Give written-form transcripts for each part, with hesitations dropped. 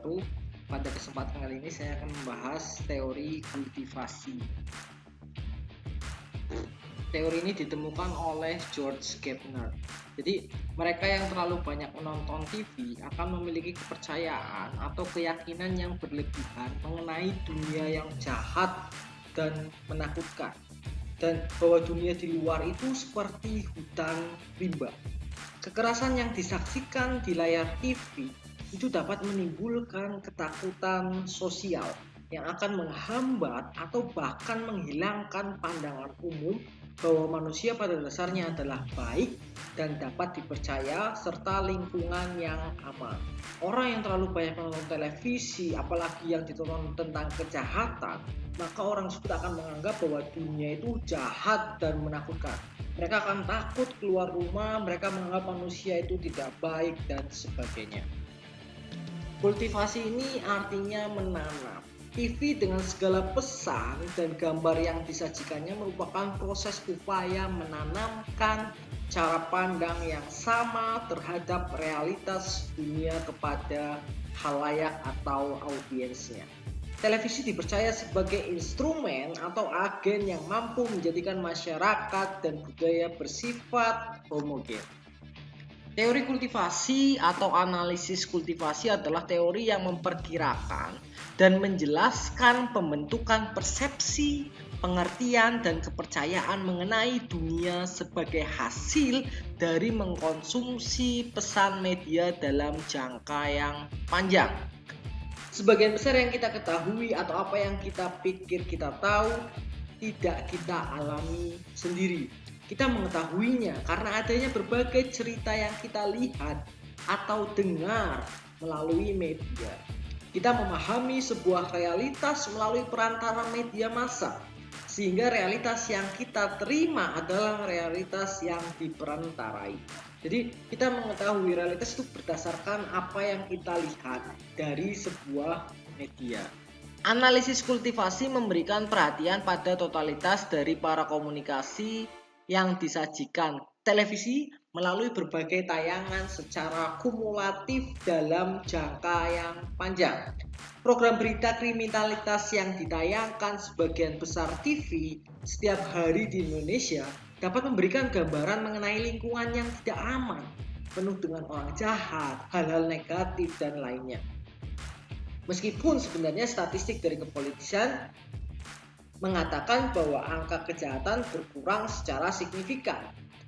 wabarakatuh. Pada kesempatan kali ini saya akan membahas teori kultivasi. Teori ini ditemukan oleh George Gardner. Jadi, mereka yang terlalu banyak menonton TV akan memiliki kepercayaan atau keyakinan yang berlebihan mengenai dunia yang jahat dan menakutkan. Dan bahwa dunia di luar itu seperti hutan rimba. Kekerasan yang disaksikan di layar TV itu dapat menimbulkan ketakutan sosial yang akan menghambat atau bahkan menghilangkan pandangan umum bahwa manusia pada dasarnya adalah baik dan dapat dipercaya serta lingkungan yang aman. Orang yang terlalu banyak menonton televisi, apalagi yang ditonton tentang kejahatan, maka orang tersebut akan menganggap bahwa dunia itu jahat dan menakutkan. Mereka akan takut keluar rumah, mereka menganggap manusia itu tidak baik dan sebagainya. Kultivasi ini artinya menanam. TV dengan segala pesan dan gambar yang disajikannya merupakan proses upaya menanamkan cara pandang yang sama terhadap realitas dunia kepada khalayak atau audiensnya. Televisi dipercaya sebagai instrumen atau agen yang mampu menjadikan masyarakat dan budaya bersifat homogen. Teori kultivasi atau analisis kultivasi adalah teori yang memperkirakan dan menjelaskan pembentukan persepsi, pengertian, dan kepercayaan mengenai dunia sebagai hasil dari mengkonsumsi pesan media dalam jangka yang panjang. Sebagian besar yang kita ketahui atau apa yang kita pikir kita tahu tidak kita alami sendiri. Kita mengetahuinya karena adanya berbagai cerita yang kita lihat atau dengar melalui media. Kita memahami sebuah realitas melalui perantara media massa, sehingga realitas yang kita terima adalah realitas yang diperantarai. Jadi kita mengetahui realitas itu berdasarkan apa yang kita lihat dari sebuah media. Analisis kultivasi memberikan perhatian pada totalitas dari para komunikasi yang disajikan televisi melalui berbagai tayangan secara kumulatif dalam jangka yang panjang. Program berita kriminalitas yang ditayangkan sebagian besar TV setiap hari di Indonesia dapat memberikan gambaran mengenai lingkungan yang tidak aman, penuh dengan orang jahat, hal-hal negatif, dan lainnya. Meskipun sebenarnya statistik dari kepolisian mengatakan bahwa angka kejahatan berkurang secara signifikan,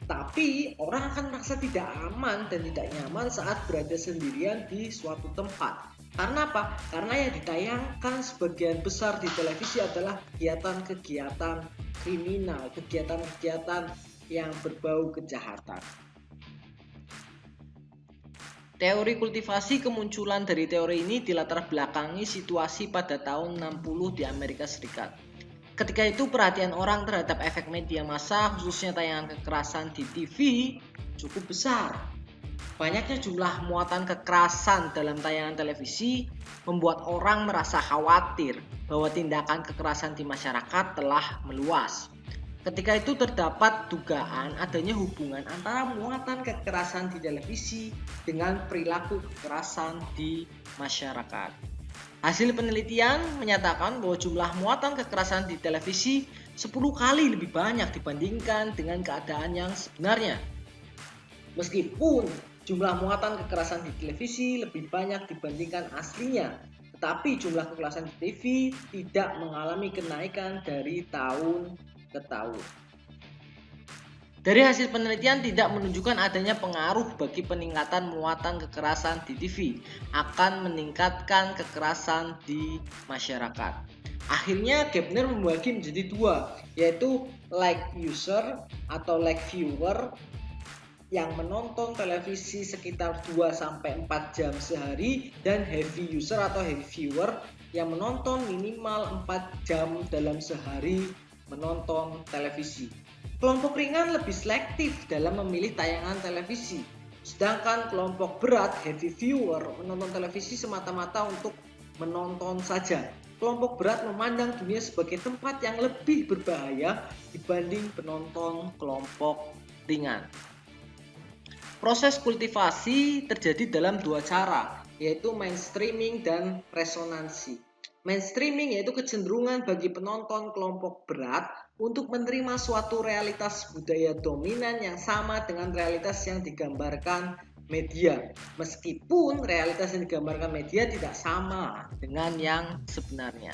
tapi orang akan merasa tidak aman dan tidak nyaman saat berada sendirian di suatu tempat. Karena apa? Karena yang ditayangkan sebagian besar di televisi adalah kegiatan-kegiatan kriminal, kegiatan-kegiatan yang berbau kejahatan. Teori kultivasi kemunculan dari teori ini dilatar belakangi situasi pada tahun 60 di Amerika Serikat. Ketika itu perhatian orang terhadap efek media massa, khususnya tayangan kekerasan di TV, cukup besar. Banyaknya jumlah muatan kekerasan dalam tayangan televisi membuat orang merasa khawatir bahwa tindakan kekerasan di masyarakat telah meluas. Ketika itu terdapat dugaan adanya hubungan antara muatan kekerasan di televisi dengan perilaku kekerasan di masyarakat. Hasil penelitian menyatakan bahwa jumlah muatan kekerasan di televisi 10 kali lebih banyak dibandingkan dengan keadaan yang sebenarnya. Meskipun jumlah muatan kekerasan di televisi lebih banyak dibandingkan aslinya, tetapi jumlah kekerasan di TV tidak mengalami kenaikan dari tahun ke tahun. Dari hasil penelitian tidak menunjukkan adanya pengaruh bagi peningkatan muatan kekerasan di TV akan meningkatkan kekerasan di masyarakat. Akhirnya Gardner membagi menjadi dua, yaitu like user atau like viewer yang menonton televisi sekitar 2-4 jam sehari dan heavy user atau heavy viewer yang menonton minimal 4 jam dalam sehari menonton televisi. Kelompok ringan lebih selektif dalam memilih tayangan televisi, sedangkan kelompok berat heavy viewer menonton televisi semata-mata untuk menonton saja. Kelompok berat memandang dunia sebagai tempat yang lebih berbahaya dibanding penonton kelompok ringan. Proses kultivasi terjadi dalam dua cara, yaitu mainstreaming dan resonansi. Mainstreaming yaitu kecenderungan bagi penonton kelompok berat untuk menerima suatu realitas budaya dominan yang sama dengan realitas yang digambarkan media, meskipun realitas yang digambarkan media tidak sama dengan yang sebenarnya.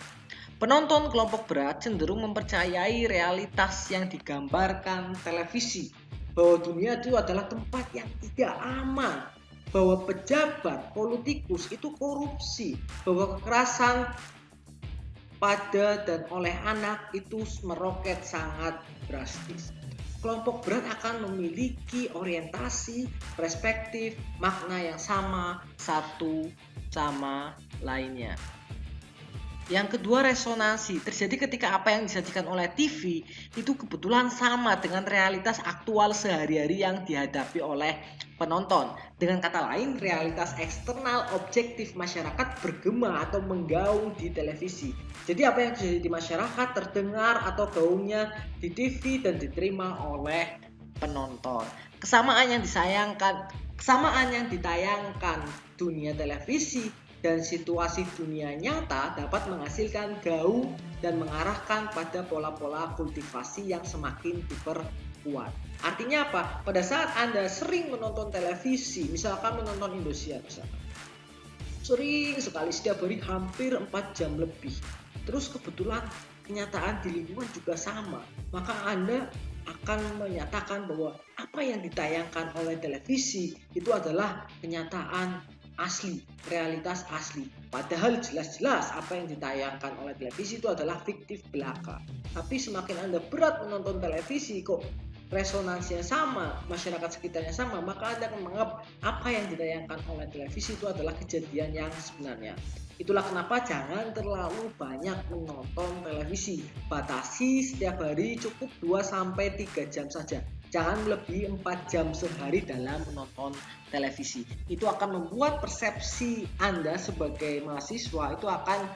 Penonton kelompok berat cenderung mempercayai realitas yang digambarkan televisi, bahwa dunia itu adalah tempat yang tidak aman, bahwa pejabat, politikus itu korupsi, bahwa kekerasan pada dan oleh anak itu meroket sangat drastis. Kelompok berat akan memiliki orientasi, perspektif, makna yang sama satu sama lainnya. Yang kedua, resonansi. Terjadi ketika apa yang disajikan oleh TV itu kebetulan sama dengan realitas aktual sehari-hari yang dihadapi oleh penonton. Dengan kata lain, realitas eksternal objektif masyarakat bergema atau menggaung di televisi. Jadi apa yang terjadi di masyarakat terdengar atau gaungnya di TV dan diterima oleh penonton. Kesamaan yang ditayangkan dunia televisi dan situasi dunia nyata dapat menghasilkan gaung dan mengarahkan pada pola-pola kultivasi yang semakin diperkuat. Artinya apa? Pada saat Anda sering menonton televisi, misalkan menonton Indosiar misalkan, sering sekali setiap hari hampir 4 jam lebih, terus kebetulan kenyataan di lingkungan juga sama, maka Anda akan menyatakan bahwa apa yang ditayangkan oleh televisi itu adalah kenyataan asli, realitas asli. Padahal jelas-jelas apa yang ditayangkan oleh televisi itu adalah fiktif belaka. Tapi semakin Anda berat menonton televisi, kok resonansinya sama, masyarakat sekitarnya sama, maka Anda akan menganggap apa yang ditayangkan oleh televisi itu adalah kejadian yang sebenarnya. Itulah kenapa jangan terlalu banyak menonton televisi. Batasi setiap hari cukup 2-3 jam saja. Jangan melebihi 4 jam sehari dalam menonton televisi. Itu akan membuat persepsi Anda sebagai mahasiswa itu akan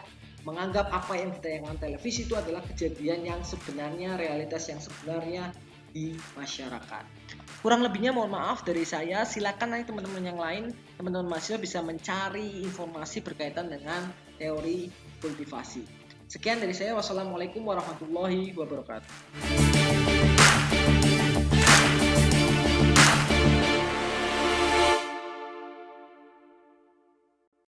menganggap apa yang ditayangkan televisi itu adalah kejadian yang sebenarnya, realitas yang sebenarnya di masyarakat. Kurang lebihnya mohon maaf dari saya. Silakan nanti teman-teman yang lain, teman-teman mahasiswa bisa mencari informasi berkaitan dengan teori kultivasi. Sekian dari saya. Wassalamualaikum warahmatullahi wabarakatuh.